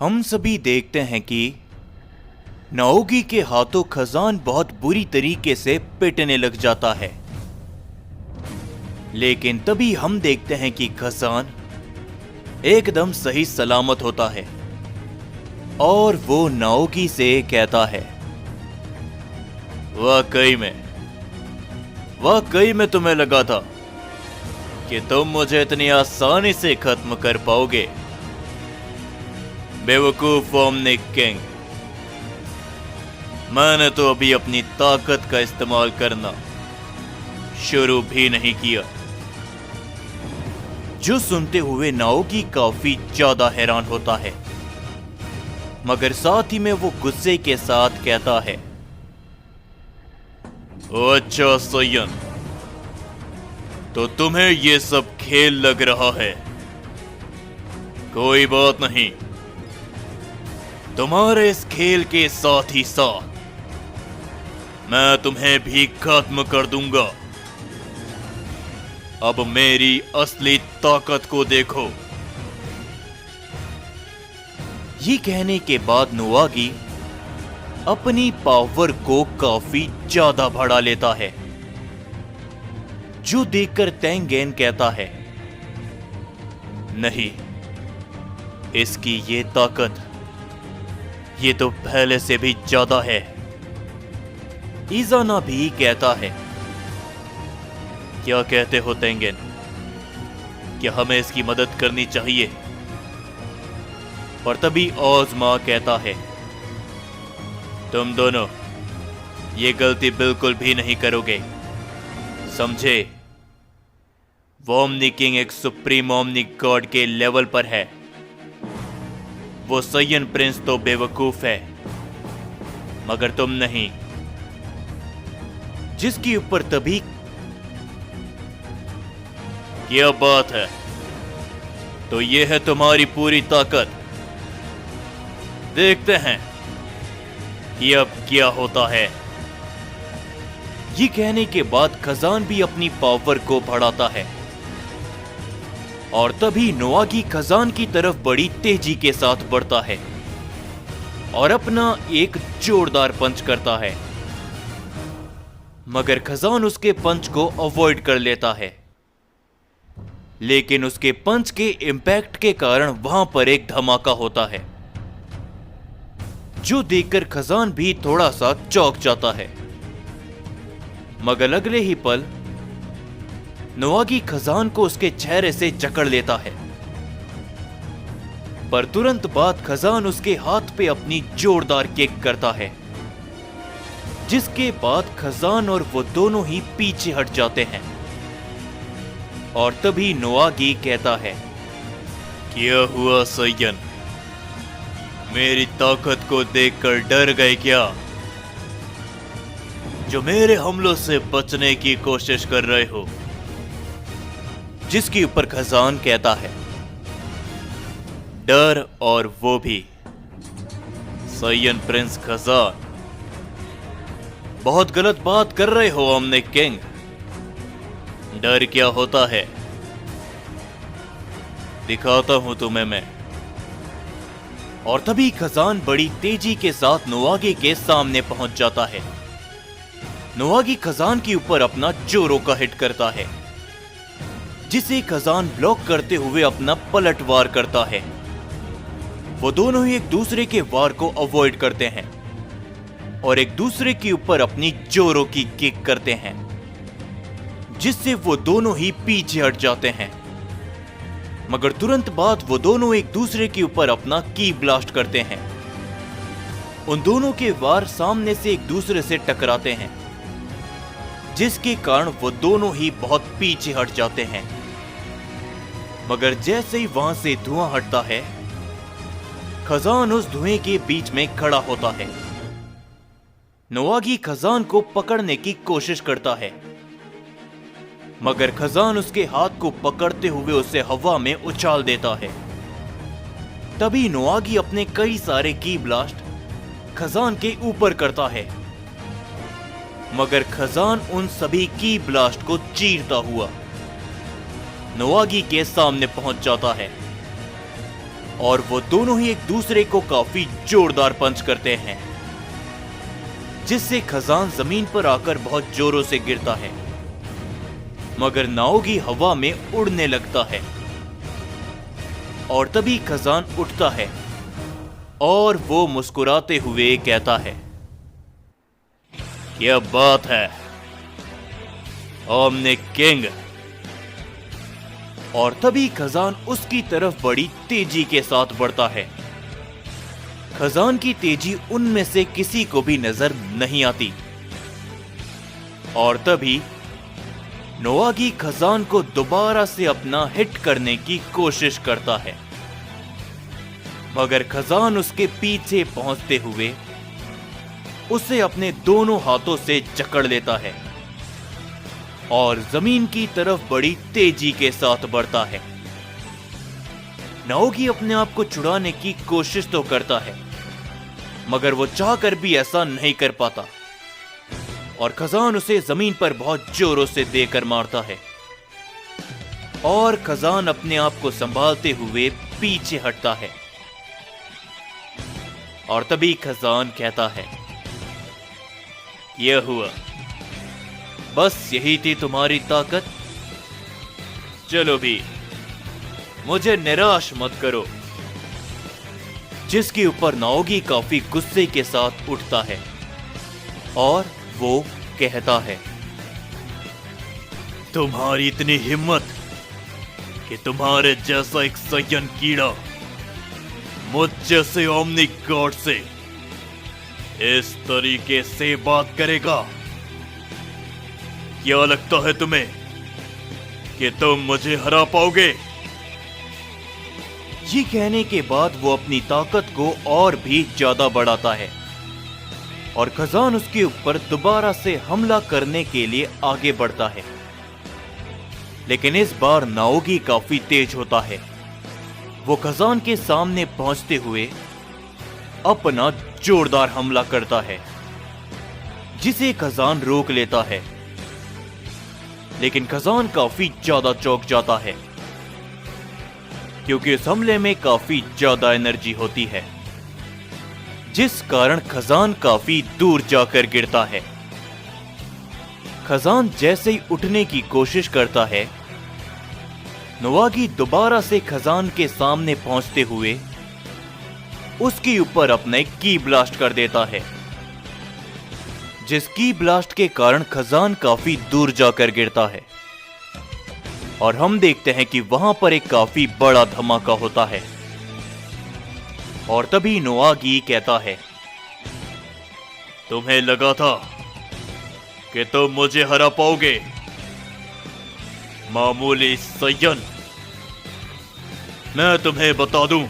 हम सभी देखते हैं कि नाओगी के हाथों खजान बहुत बुरी तरीके से पिटने लग जाता है। लेकिन तभी हम देखते हैं कि खजान एकदम सही सलामत होता है और वो नाओगी से कहता है, वाकई में तुम्हें लगा था कि तुम मुझे इतनी आसानी से खत्म कर पाओगे। बेवकूफ ओमनिक किंग, मैंने तो अभी अपनी ताकत का इस्तेमाल करना शुरू भी नहीं किया। जो सुनते हुए नाओगी काफी ज्यादा हैरान होता है, मगर साथ ही में वो गुस्से के साथ कहता है, अच्छा सयन, तो तुम्हें ये सब खेल लग रहा है। कोई बात नहीं, तुम्हारे इस खेल के साथ ही साथ मैं तुम्हें भी खत्म कर दूंगा। अब मेरी असली ताकत को देखो। ये कहने के बाद नोआगी अपनी पावर को काफी ज्यादा बढ़ा लेता है, जो देखकर तेंगेन कहता है, नहीं, इसकी ये ताकत ये तो पहले से भी ज्यादा है। इजाना भी कहता है, क्या कहते हो तेंगेन, क्या हमें इसकी मदद करनी चाहिए? और तभी ओज़मा कहता है, तुम दोनों ये गलती बिल्कुल भी नहीं करोगे, समझे? वो ओमनिक किंग एक सुप्रीम ओमनिक गॉड के लेवल पर है। वो सयन प्रिंस तो बेवकूफ है, मगर तुम नहीं। जिसके ऊपर तभी, क्या बात है, तो ये है तुम्हारी पूरी ताकत। देखते हैं कि अब क्या होता है। ये कहने के बाद खजान भी अपनी पावर को बढ़ाता है और तभी नोआगी खजान की तरफ बड़ी तेजी के साथ बढ़ता है और अपना एक जोरदार पंच करता है, मगर खजान उसके पंच को अवॉइड कर लेता है। लेकिन उसके पंच के इंपैक्ट के कारण वहां पर एक धमाका होता है, जो देखकर खजान भी थोड़ा सा चौंक जाता है। मगर अगले ही पल नोआगी खजान को उसके चेहरे से जकड़ लेता है, पर तुरंत बाद खजान उसके हाथ पे अपनी जोरदार किक करता है, जिसके बाद खजान और वो दोनों ही पीछे हट जाते हैं। और तभी नोआगी कहता है, क्या हुआ सयन, मेरी ताकत को देखकर डर गए क्या? जो मेरे हमलों से बचने की कोशिश कर रहे हो? जिसके ऊपर खजान कहता है, डर, और वो भी सयन प्रिंस खजान, बहुत गलत बात कर रहे हो ओमनिक किंग। डर क्या होता है दिखाता हूं तुम्हें मैं। और तभी खजान बड़ी तेजी के साथ नोआगी के सामने पहुंच जाता है। नोआगी खजान के ऊपर अपना जोरों का हिट करता है, जिसे खजान ब्लॉक करते हुए अपना पलटवार करता है। वो दोनों ही एक दूसरे के वार को अवॉइड करते हैं और एक दूसरे के ऊपर अपनी जोरों की किक करते हैं, जिससे वो दोनों ही पीछे हट जाते हैं। मगर तुरंत बाद वो दोनों एक दूसरे के ऊपर अपना की ब्लास्ट करते हैं। उन दोनों के वार सामने से एक दूसरे से टकराते हैं, जिसके कारण वो दोनों ही बहुत पीछे हट जाते हैं। मगर जैसे ही वहां से धुआं हटता है, खजान उस धुएं के बीच में खड़ा होता है। नोआगी खजान को पकड़ने की कोशिश करता है, मगर खजान उसके हाथ को पकड़ते हुए उसे हवा में उछाल देता है। तभी नोआगी अपने कई सारे की ब्लास्ट खजान के ऊपर करता है, मगर खजान उन सभी की ब्लास्ट को चीरता हुआ नोआगी के सामने पहुंच जाता है और वो दोनों ही एक दूसरे को काफी जोरदार पंच करते हैं, जिससे खजान जमीन पर आकर बहुत जोरों से गिरता है। मगर नाओगी हवा में उड़ने लगता है और तभी खजान उठता है और वो मुस्कुराते हुए कहता है, क्या बात है ओमनी किंग। और तभी खजान उसकी तरफ बड़ी तेजी के साथ बढ़ता है। खजान की तेजी उनमें से किसी को भी नजर नहीं आती। और तभी नोआगी खजान को दोबारा से अपना हिट करने की कोशिश करता है, मगर खजान उसके पीछे पहुंचते हुए उसे अपने दोनों हाथों से जकड़ लेता है और जमीन की तरफ बड़ी तेजी के साथ बढ़ता है। नाओगी अपने आप को छुड़ाने की कोशिश तो करता है, मगर वो चाहकर भी ऐसा नहीं कर पाता और खजान उसे जमीन पर बहुत जोरों से देकर मारता है और खजान अपने आप को संभालते हुए पीछे हटता है। और तभी खजान कहता है, यह हुआ, बस यही थी तुम्हारी ताकत। चलो भी, मुझे निराश मत करो। जिसके ऊपर नाओगी काफी गुस्से के साथ उठता है और वो कहता है, तुम्हारी इतनी हिम्मत कि तुम्हारे जैसा एक सय्यन कीड़ा मुझ जैसे ओमनी गॉड से इस तरीके से बात करेगा। क्या लगता है तुम्हें कि तुम मुझे हरा पाओगे? ये कहने के बाद वो अपनी ताकत को और भी ज्यादा बढ़ाता है और खजान उसके ऊपर दोबारा से हमला करने के लिए आगे बढ़ता है। लेकिन इस बार नाओगी काफी तेज होता है। वो खजान के सामने पहुंचते हुए अपना जोरदार हमला करता है, जिसे खजान रोक लेता है। लेकिन खजान काफी ज्यादा चौंक जाता है, क्योंकि इस हमले में काफी ज्यादा एनर्जी होती है, जिस कारण खजान काफी दूर जाकर गिरता है। खजान जैसे ही उठने की कोशिश करता है, नोआगी दोबारा से खजान के सामने पहुंचते हुए उसके ऊपर अपना एक की ब्लास्ट कर देता है, जिस की ब्लास्ट के कारण खजान काफी दूर जाकर गिरता है और हम देखते हैं कि वहां पर एक काफी बड़ा धमाका होता है। और तभी नोआगी कहता है, तुम्हें लगा था कि तुम मुझे हरा पाओगे, मामूली सय्यन। मैं तुम्हें बता दूं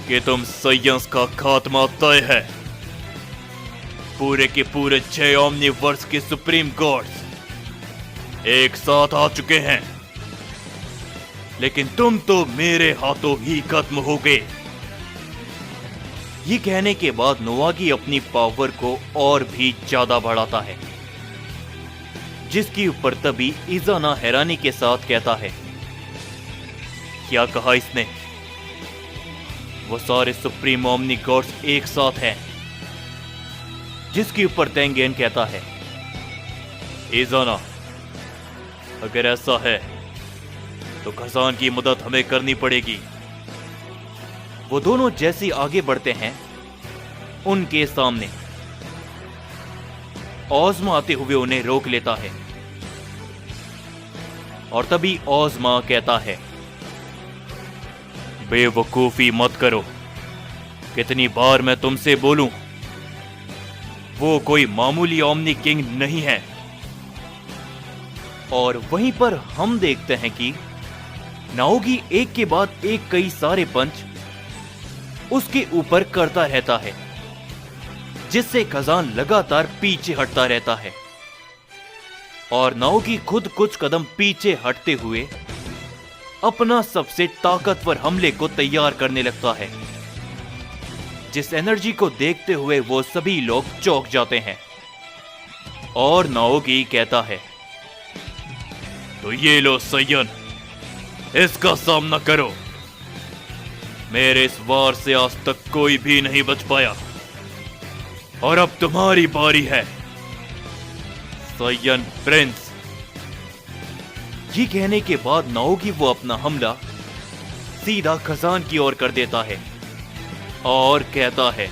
कि तुम सय्यंस का खात्मा तय है। पूरे के पूरे 6 ओमनीवर्स के सुप्रीम गॉड्स एक साथ आ चुके हैं, लेकिन तुम तो मेरे हाथों ही खत्म हो गए। ये कहने के बाद नोआगी अपनी पावर को और भी ज्यादा बढ़ाता है, जिसके ऊपर तभी इजाना हैरानी के साथ कहता है, क्या कहा इसने? वो सारे सुप्रीम ओमनी गॉड्स एक साथ हैं। जिसके ऊपर तेंगेन कहता है, इजाना, अगर ऐसा है तो खजान की मदद हमें करनी पड़ेगी। वो दोनों जैसे आगे बढ़ते हैं, उनके सामने ओज़मा आते हुए उन्हें रोक लेता है और तभी ओज़मा कहता है, बेवकूफी मत करो। कितनी बार मैं तुमसे बोलूं, वो कोई मामूली ओमनी किंग नहीं है। और वहीं पर हम देखते हैं कि नाओगी एक के बाद एक कई सारे पंच उसके ऊपर करता रहता है, जिससे खजान लगातार पीछे हटता रहता है और नाओगी खुद कुछ कदम पीछे हटते हुए अपना सबसे ताकतवर हमले को तैयार करने लगता है। जिस एनर्जी को देखते हुए वो सभी लोग चौंक जाते हैं और नाओगी कहता है, तो ये लो सय्यन, इसका सामना करो। मेरे इस वार से आज तक कोई भी नहीं बच पाया और अब तुम्हारी बारी है, साइयन प्रिंस। ये कहने के बाद नाओगी वो अपना हमला सीधा खजान की ओर कर देता है और कहता है,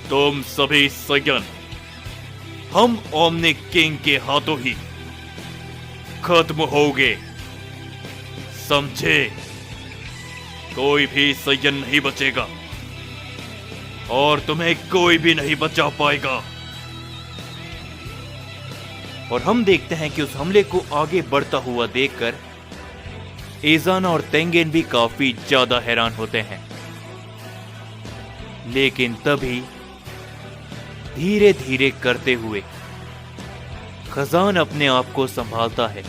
तुम सभी साइयन हम ओमनिक किंग के हाथों ही खत्म होगे, समझे? कोई भी साइयन नहीं बचेगा और तुम्हें कोई भी नहीं बचा पाएगा। और हम देखते हैं कि उस हमले को आगे बढ़ता हुआ देखकर एजाना और तेंगेन भी काफी ज्यादा हैरान होते हैं। लेकिन तभी धीरे धीरे करते हुए खजान अपने आप को संभालता है।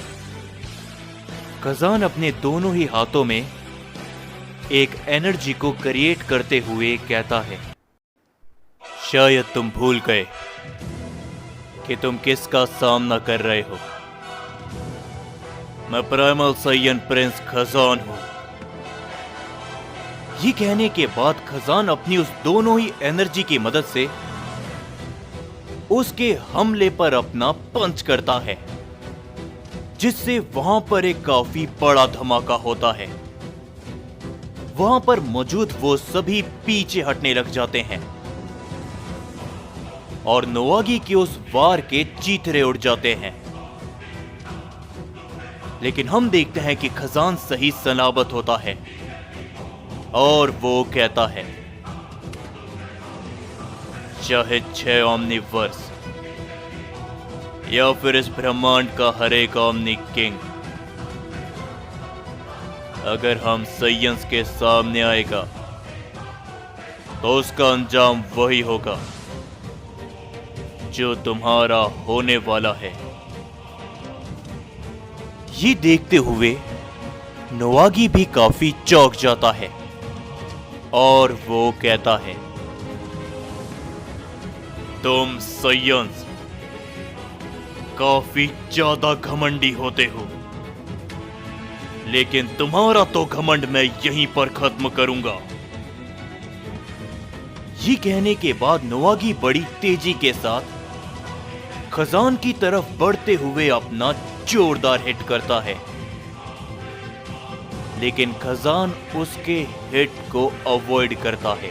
खजान अपने दोनों ही हाथों में एक एनर्जी को क्रिएट करते हुए कहता है, शायद तुम भूल गए कि तुम किसका सामना कर रहे हो। मैं प्राइमल साइयन प्रिंस खजान हूं। ये कहने के बाद खजान अपनी उस दोनों ही एनर्जी की मदद से उसके हमले पर अपना पंच करता है, जिससे वहां पर एक काफी बड़ा धमाका होता है। वहां पर मौजूद वो सभी पीछे हटने लग जाते हैं और नोआगी के उस वार के चीथड़े उड़ जाते हैं। लेकिन हम देखते हैं कि खजान सही सलामत होता है और वो कहता है, चाहे 6 ओमनिवर्स या फिर इस ब्रह्मांड का हर एक ओमनिक किंग अगर हम साइयंस के सामने आएगा तो उसका अंजाम वही होगा जो तुम्हारा होने वाला है। ये देखते हुए नोआगी भी काफी चौंक जाता है और वो कहता है, तुम साइयंस काफी ज्यादा घमंडी होते हो, लेकिन तुम्हारा तो घमंड मैं यहीं पर खत्म करूंगा। ये कहने के बाद नोआगी बड़ी तेजी के साथ खजान की तरफ बढ़ते हुए अपना जोरदार हिट करता है, लेकिन खजान उसके हिट को अवॉइड करता है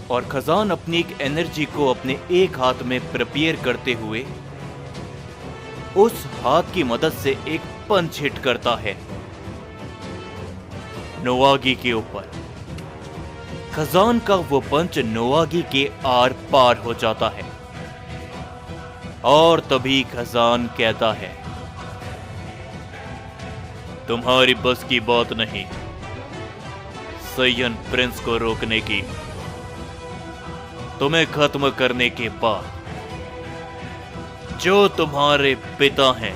और खजान अपनी एक एनर्जी को अपने एक हाथ में प्रिपेयर करते हुए उस हाथ की मदद से एक पंच हिट करता है नोआगी के ऊपर। खजान का वो पंच नोआगी के आर पार हो जाता है और तभी खजान कहता है, तुम्हारी बस की बात नहीं साइयन प्रिंस को रोकने की। तुम्हें खत्म करने के बाद जो तुम्हारे पिता हैं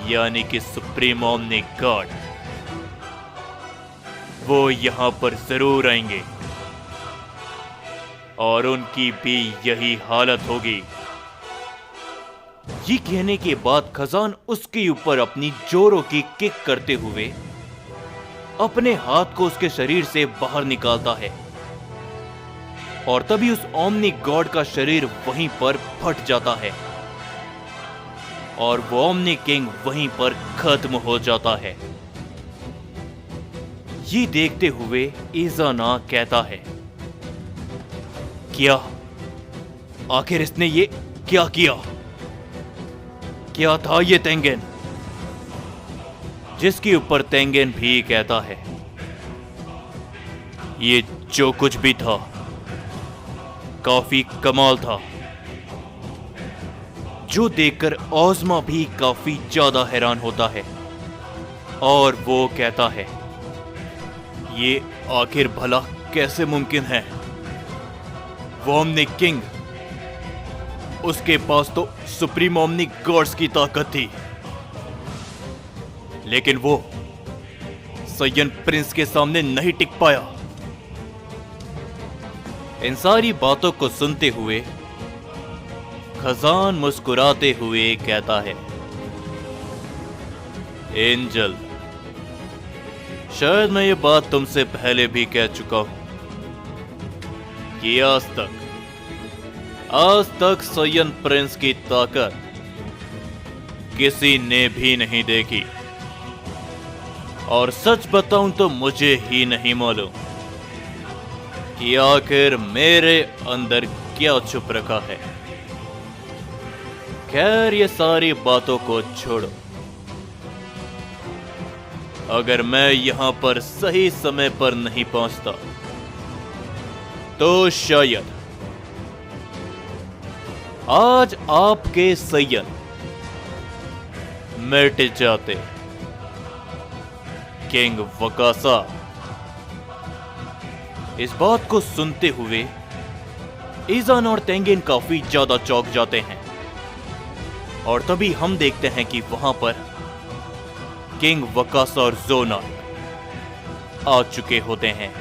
यानी कि सुप्रीम ओमनिक गॉड वो यहां पर जरूर आएंगे और उनकी भी यही हालत होगी। ये कहने के बाद खजान उसके ऊपर अपनी जोरों की किक करते हुए अपने हाथ को उसके शरीर से बाहर निकालता है और तभी उस ओमनिक गॉड का शरीर वहीं पर फट जाता है और वो ओमनिक किंग वहीं पर खत्म हो जाता है। ये देखते हुए एजाना कहता है, क्या आखिर इसने ये क्या किया? क्या था ये तेंगेन? जिसके ऊपर तेंगेन भी कहता है, ये जो कुछ भी था काफी कमाल था, जो देखकर ओज़मा भी काफी ज्यादा हैरान होता है और वो कहता है, ये आखिर भला कैसे मुमकिन है? वो ओमनिक किंग, उसके पास तो सुप्रीम ओमनिक गॉड्स की ताकत थी, लेकिन वो साइयन प्रिंस के सामने नहीं टिक पाया। इन सारी बातों को सुनते हुए खजान मुस्कुराते हुए कहता है, एंजल शायद मैं ये बात तुमसे पहले भी कह चुका हूं कि आज तक सयन प्रिंस की ताकत किसी ने भी नहीं देखी। और सच बताऊं तो मुझे ही नहीं मालूम कि आखिर मेरे अंदर क्या छुप रखा है। खैर, ये सारी बातों को छोड़ो। अगर मैं यहां पर सही समय पर नहीं पहुंचता तो शायद आज आपके सयन मिट जाते। किंग वकासा। इस बात को सुनते हुए ईजान और तेंगिन काफी ज्यादा चौंक जाते हैं और तभी हम देखते हैं कि वहां पर किंग वकासा और जोनार्क आ चुके होते हैं।